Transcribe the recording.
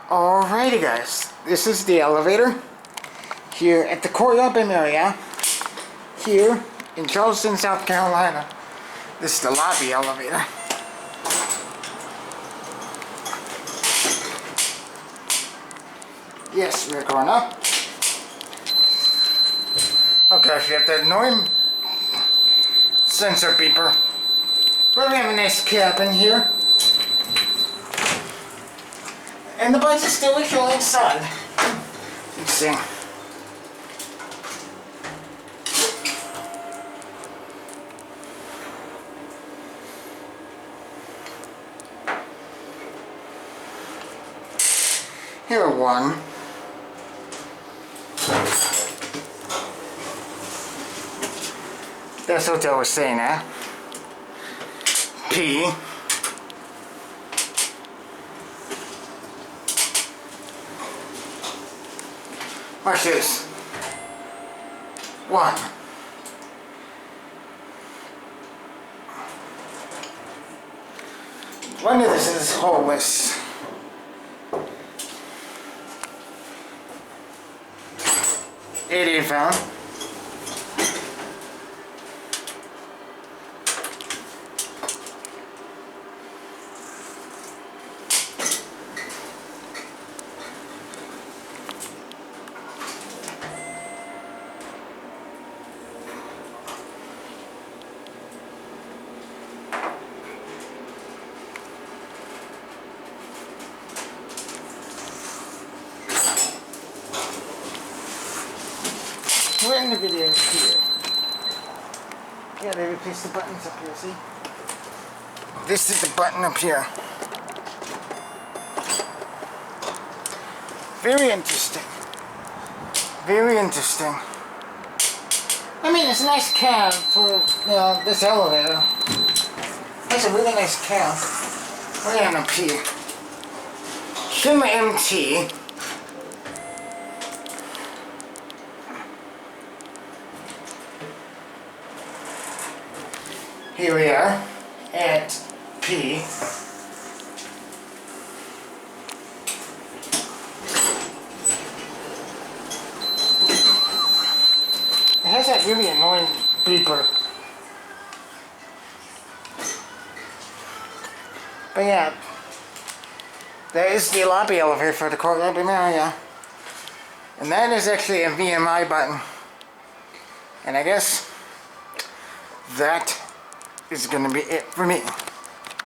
Alrighty guys, this is the elevator here at the Courtyard by Marriott here in Charleston, South Carolina. This is the lobby elevator. Yes, we're going up. Oh gosh, you have that annoying sensor beeper. But we have a nice cabin here. And the bus is still a killing sun. Let's see. Here are one. That's what I was saying, huh? P. Watch this. One. One of this is holeless. $88 found. We're in the video here. Yeah, they replaced the buttons up here, see? This is the button up here. Very interesting. Very interesting. I mean, it's a nice cab for, this elevator. It's a really nice cab. We're on up here. Schindler MT. Here we are at P. It has that really annoying beeper. But yeah, that is the lobby elevator for the Courtyard by Marriott. And that is actually a VMI button. And I guess that is going to be it for me.